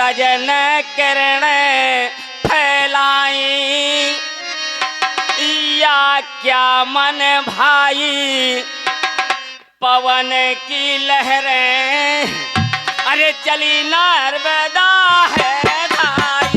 सजन किरण फैलाई, या क्या मन भाई पवन की लहरें, अरे चली नर्मदा है धाई।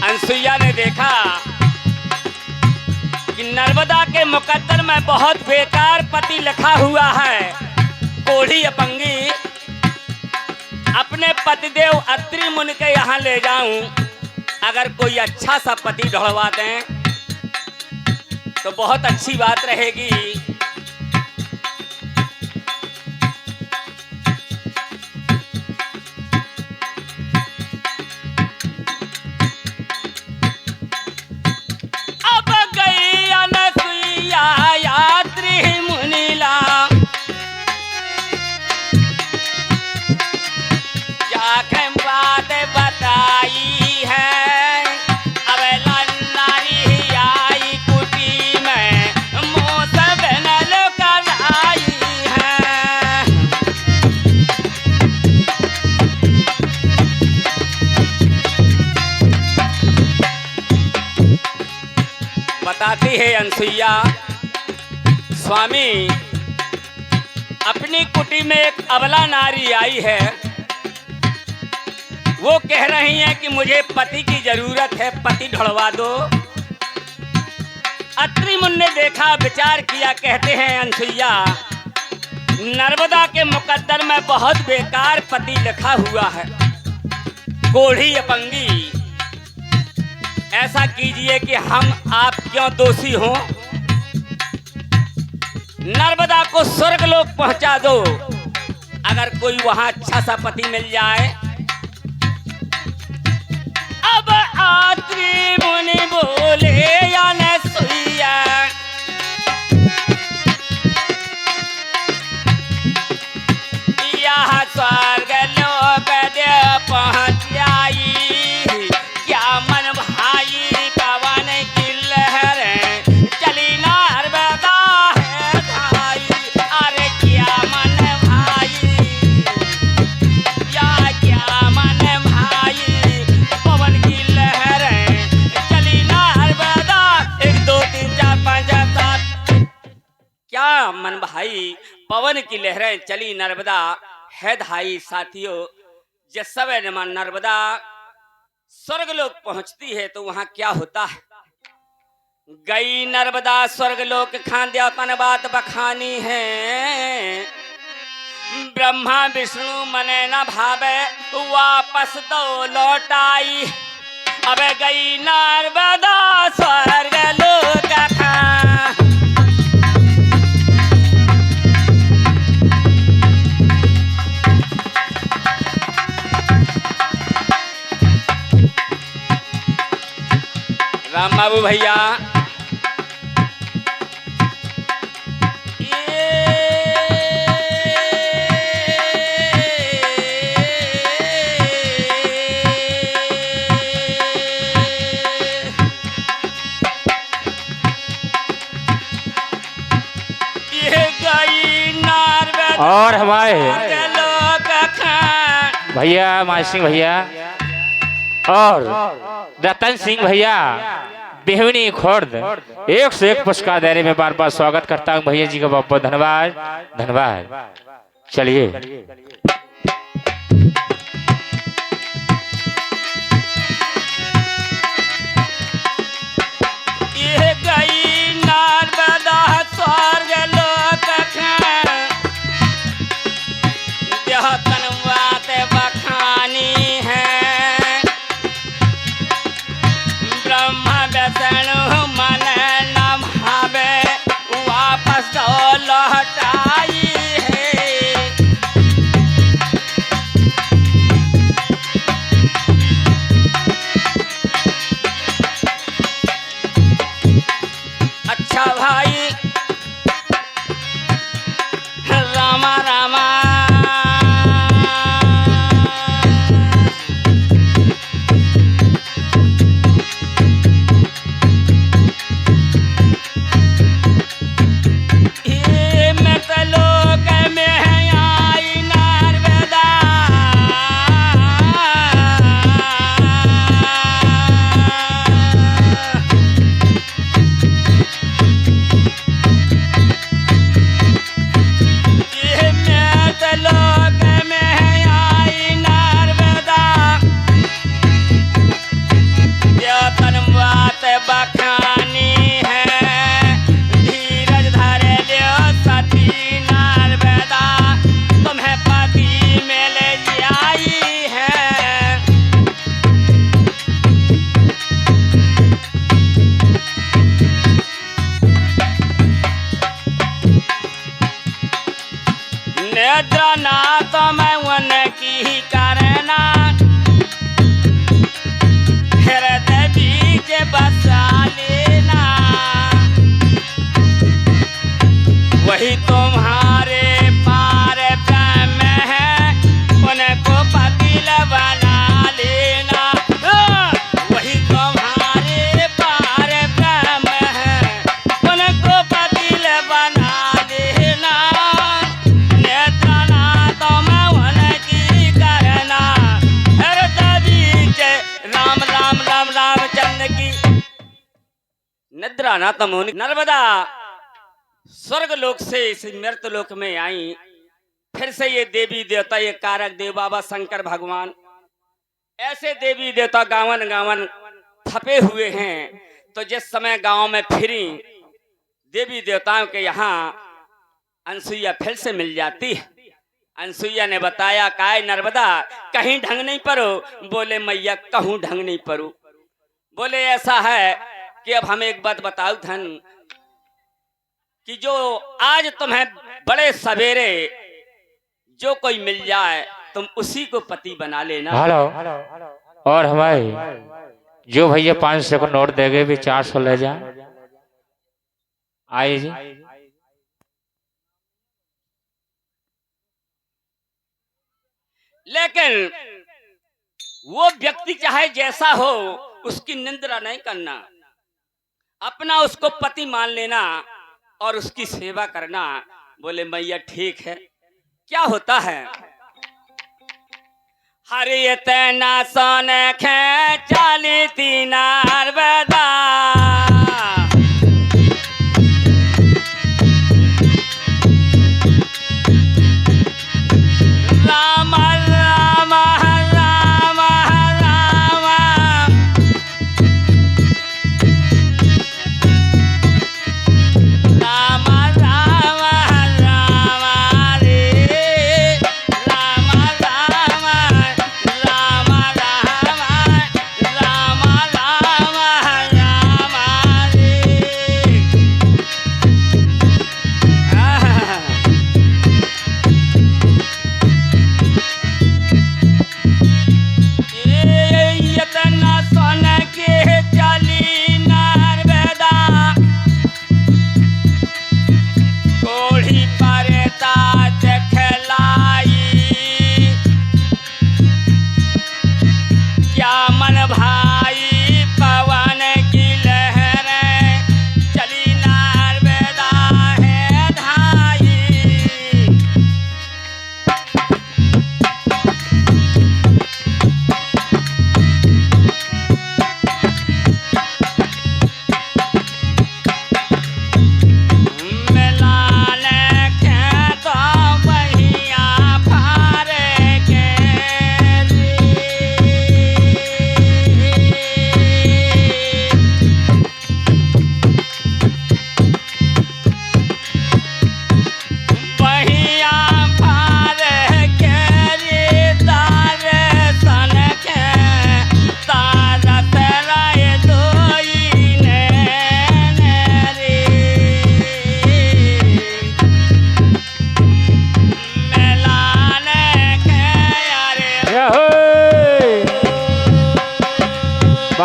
अनसुईया ने देखा कि नर्मदा के मुकद्दर में बहुत बेकार पति लिखा हुआ है। कोढ़ी अपंगी अपने पतिदेव अत्रि मुनि के यहाँ ले जाऊं, अगर कोई अच्छा सा पति ढूंढवा दें तो बहुत अच्छी बात रहेगी। बताती है अनसुईया, स्वामी अपनी कुटी में एक अबला नारी आई है। वो कह रही हैं कि मुझे पति की जरूरत है, पति ढूंढवा दो। अत्रि मुनि ने देखा, विचार किया, कहते हैं अनसुईया नर्मदा के मुकद्दर में बहुत बेकार पति लिखा हुआ है। कोढ़ी अपंगी ऐसा कीजिए कि हम आप क्यों दोषी हो, नर्मदा को स्वर्गलोक पहुंचा दो। अगर कोई वहां अच्छा सा पति मिल जाए। अब अत्रि मुनि बोले अनसुईया, यह स्वर्गलोक दे पहुंच आई, क्या मन भाई पवन की लहरें मन भाई पवन की लहरें चली नर्मदा है धाई साथियों। जिस समय नर्मदा स्वर्गलोक पहुंचती है तो वहां क्या होता है। गई नर्मदा स्वर्गलोक खांद्या तन बात बखानी है। ब्रह्मा विष्णु मने न भावे वापस तो लौटाई। अब गई नर्मदा स्वर्गलोक राम बाबू भैया और हमारे भैया मान सिंह भैया और रतन सिंह भैया बेहनी खुर्द 101 पुरस्कार देने में बार बार स्वागत करता हूँ भैया जी का बहुत बहुत धन्यवाद धन्यवाद। चलिए ये गई नर्मदा स्वर्गलोक तनवात बखानी है। ब्रह्मा विष्णु मन न भावे वापस तो लौटाई है। अच्छा भाई रामा रामा निद्रानाथ मैं उनकी करना हृदय बीच बसा लेना। वही तुम्हारे पार ब्रह्म है उनको पति बना लेना। वही तुम्हारे पार ब्रह्म है उनको पति बना लेना। निद्रानाथ मुनि नर्मदा स्वर्गलोक से इस मृतलोक में आई। फिर से ये देवी देवता ये कारक देव बाबा शंकर भगवान ऐसे देवी देवता गावन गावन थपे हुए हैं। तो जिस समय गांव में फिरी देवी देवताओं के यहाँ अनसुईया फिर से मिल जाती है। अनसुईया ने बताया काय नर्मदा कहीं ढंग नहीं परो। बोले मैया कहूँ ढंग नहीं परू। बोले ऐसा है कि अब हमें एक बात बताओ धन कि जो आज तुम्हें बड़े सवेरे जो कोई मिल जाए तुम उसी को पति बना लेना। हेलो और हमारे जो भैया 500 को नोट देगे भी 400 ले जा आइए जी। लेकिन वो व्यक्ति चाहे जैसा हो उसकी निंदा नहीं करना। अपना उसको पति मान लेना और उसकी सेवा करना। बोले मैया ठीक है। क्या होता है हरे तना सोन खे चाली तीनार बदा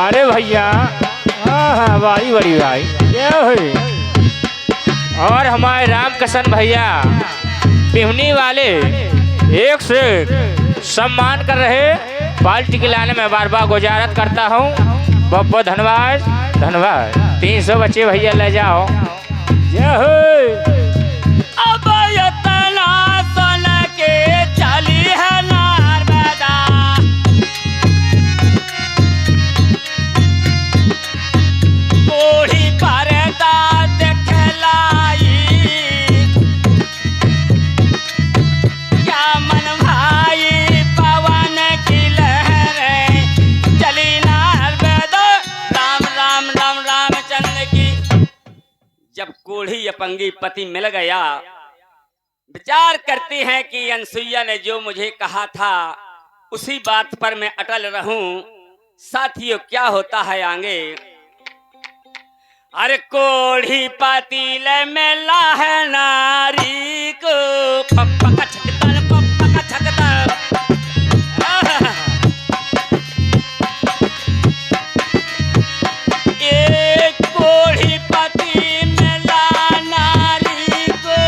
अरे भैया, हाँ हाँ भाई, बड़ी भाई क्या हुई। और हमारे रामकिशन भैया बिहनी वाले एक से एक सम्मान कर रहे, पार्टी के लाने में बार बार गुजारत करता हूँ। बहुत बहुत धन्यवाद, धन्यवाद। 300 बच्चे भैया ले जाओ। जय हो। अब इतना सुन के चली है नर्मदा, कोढ़ी परदा दिखलाई, क्या मन भाई पवन की लहरें चली नर्मदा। राम राम राम रामचंद्र की। जब कोढ़ी अपंगी पति मिल गया, विचार करती हैं कि अनसुईया ने जो मुझे कहा था उसी बात पर मैं अटल रहूं। साथियों, क्या होता है आगे। अरे कोढ़ी पातीले में लाहे नारी को, पप्पा का छकतर, पप्पा का छकतर। ये कोढ़ी पाती में ला नारी को,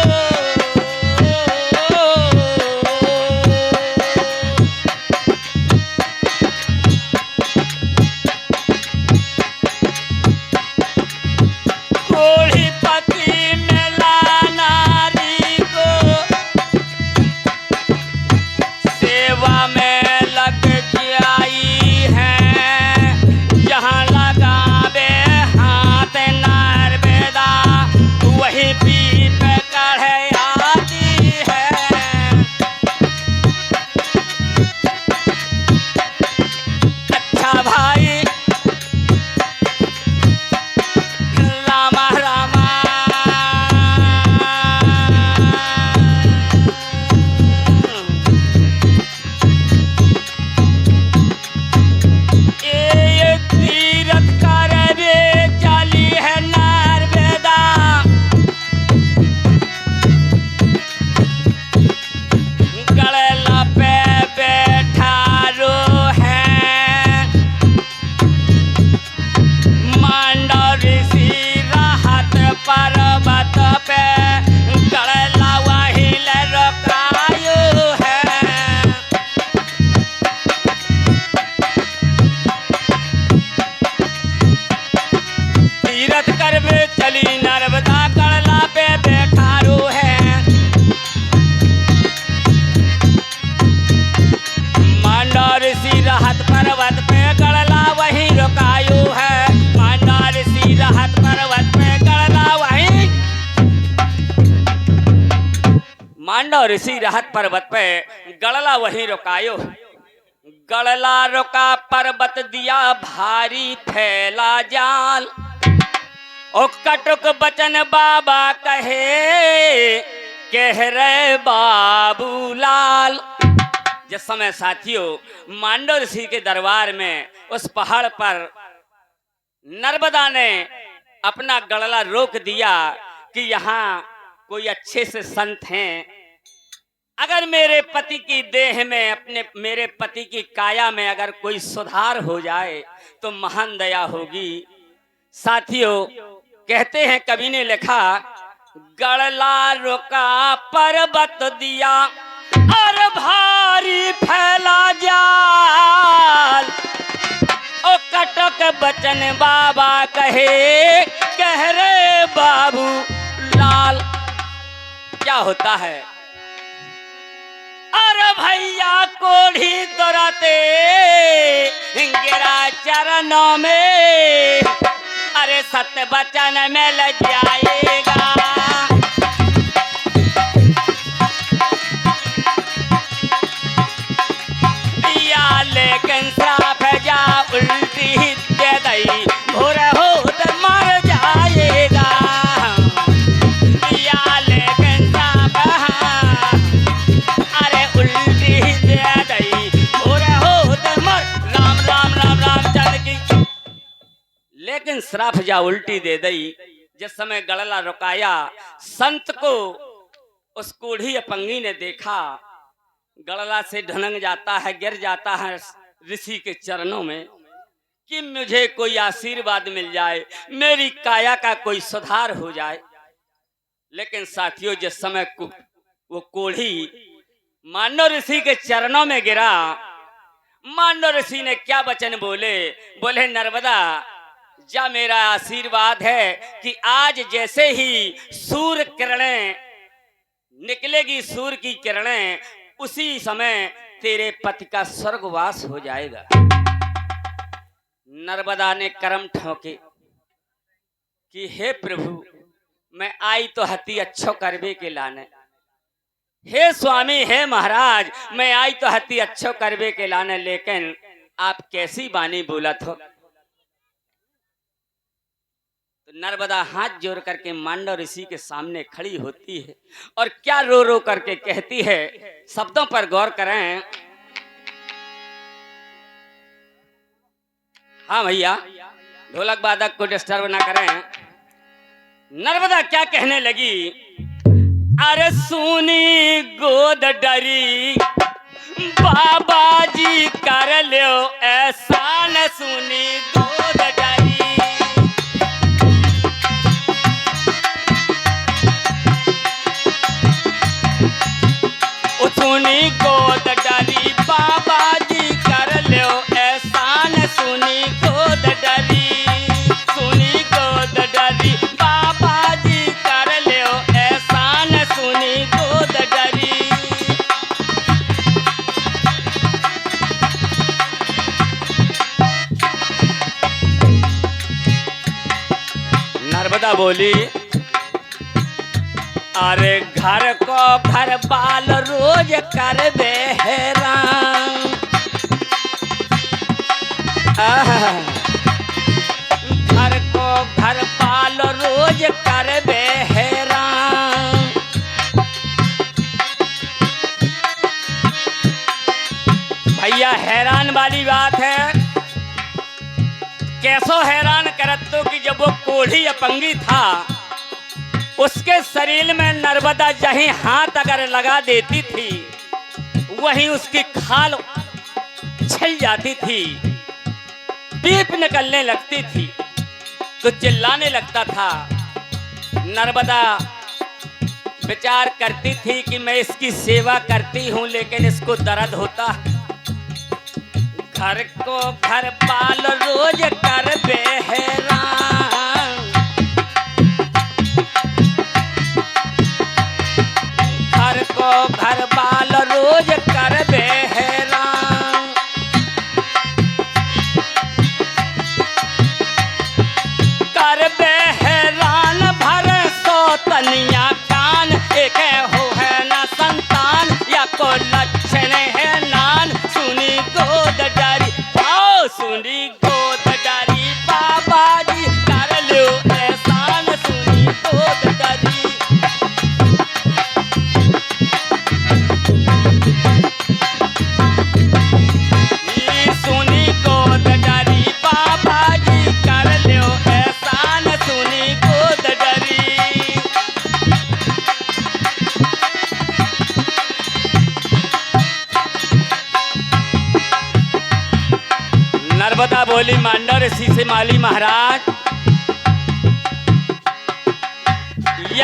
कोढ़ी पति में ला नारी को, सेवा में लग जाई है, जहाँ लगावे हाथ नर्मदा, वही पीप कढ़े आती है। अच्छा भाई रामा रामा, ये तीरथ करवे चली है नर्मदा, गड़ला पे बैठा रो है, मांडव ऋषि राहत पर्वत पे, गड़ला वही लरकायो है। तीरथ करवे चली नर्मदा, गड़ला पे बैठा रो है, मांडव ऋषि राहत पर्वत पे, गड़ला वही रुकायो है, मांडव ऋषि राहत पर्वत पे, गड़ला वही, मांडव ऋषि राहत पर्वत पे गड़ला वही रुकायो। गड़ला रुका पर्वत दिया भारी फैला जाल, ओ कटुक बचन बाबा कहे, कह रे बाबूलाल। जिस समय साथियों मांडव ऋषि के दरबार में उस पहाड़ पर नर्मदा ने अपना गड़ला रोक दिया कि यहाँ कोई अच्छे से संत हैं, अगर मेरे पति की देह में, मेरे पति की काया में अगर कोई सुधार हो जाए तो महान दया होगी। साथियों, कहते हैं कवि ने लिखा, गड़ला रुका पर्वत दिया और भारी फैला जाल, ओ कटक बचन बाबा कहे, कह रे बाबू लाल। क्या होता है। अरे भैया कोढ़ी दौराते गिरा चरणों में, अरे सत्य बचन में लग जाएगा। या लेकिन श्राप जा उल्टी दे दई, भोर हो तो मर जाएगा। या लेकिन श्राप अरे उल्टी दे दई, भोर हो तो मर। राम राम राम रामचंद्र की। लेकिन श्राप जा उल्टी दे दई। जिस समय गड़ला रुकाया, संत को उस कोढ़ी अपंगी ने देखा, गड़ला से ढनंग जाता है, गिर जाता है ऋषि के चरणों में। कि मुझे कोई आशीर्वाद मिल जाए, मेरी काया का कोई सुधार हो जाए। लेकिन साथियों, जिस समय वो कोढ़ी मांडव ऋषि के चरणों में गिरा, मांडव ऋषि ने क्या वचन बोले? बोले, नर्मदा जा, मेरा आशीर्वाद है कि आज जैसे ही सूर्य किरणें निकलेगी, सूर्य की किरणें, उसी समय तेरे पति का स्वर्गवास हो जाएगा। नर्मदा ने करम ठोके कि हे प्रभु, मैं आई तो हती अच्छो करबे के लाने। हे स्वामी, हे महाराज, मैं आई तो हती अच्छो करबे के लाने, लेकिन आप कैसी बानी बोला थो? तो नर्मदा हाथ जोड़ करके मांडव ऋषि के सामने खड़ी होती है और क्या रो रो करके कहती है, शब्दों पर गौर करें। हाँ भैया, ढोलक वादक को डिस्टर्ब ना करें। नर्मदा क्या कहने लगी? अरे सुनी गोद डरी, बाबा जी कर लो एहसान, सुनी गोद डरी। सुनी गोद डरी, बाबा जी कर लो एहसान, सुनी गोद डरी, सुनी गोद डरी, बाबा जी कर लो एहसान, सुनी गोद डरी। नर्मदा बोली, अरे घर को घर बाल रोज कर दे हैरान, घर को घर बाल रोज कर दे हैरान। भैया, हैरान वाली बात है। कैसो हैरान करत तो कि जब वो कोढ़ी अपंगी था, उसके शरीर में नर्मदा जहीं हाथ अगर लगा देती थी, वहीं उसकी खाल छिल जाती थी, पीप निकलने लगती थी, तो चिल्लाने लगता था। नर्मदा विचार करती थी कि मैं इसकी सेवा करती हूं, लेकिन इसको दर्द होता। घर को घर बाल रोज कर बे हैरान, घर को घर बाल रोज कर बे हैरान। कर बे हैरान भर सो तनिया कान, एक हो है न संतान, या को लक्षण है नान, सुनी गोद डरी, आओ सुनी गोद डरी, बाबा जी कर लो एहसान, सुनी गोद डरी। सुनी गोद डरी, बाबा जी कर लो एहसान, सुनी गोद डरी। नर्मदा बोली, मांडव ऋषि से माली महाराज,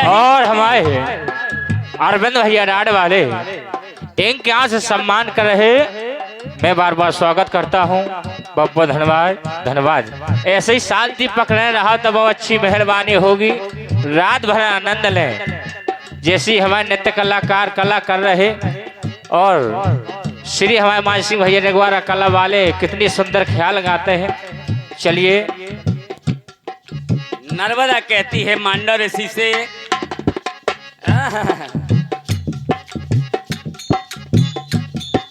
और हमारे अरविंद भैया राड वाले इनके यहाँ से सम्मान कर रहे, मैं बार बार स्वागत करता हूँ। बहुत बहुत धन्यवाद, धन्यवाद। ऐसे ही शांति पकड़े रहा तो बहुत अच्छी मेहरबानी होगी। रात भर आनंद लें, जैसी हमारे नृत्य कलाकार कला कर रहे, और श्री हमारे मान सिंह भैया रेगवारा कला वाले कितनी सुंदर ख्याल गाते हैं। चलिए। नर्मदा कहती है मांडव ऋषि से,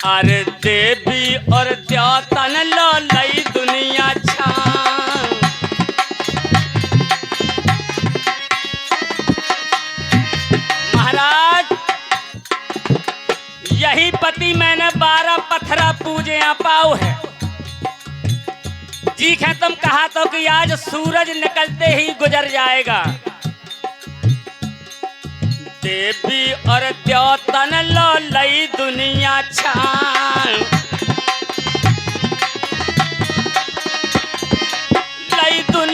अरे देवी और द्योतन लो लई दुनिया छान, महाराज यही पति मैंने 12 पत्थरा पूजे पाओ है। जी तुम कहा तो कि आज सूरज निकलते ही गुजर जाएगा। देवी और द्योतन लो लई दुनिया छान,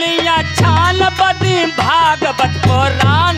दुनिया छान बदी भागवत पुराण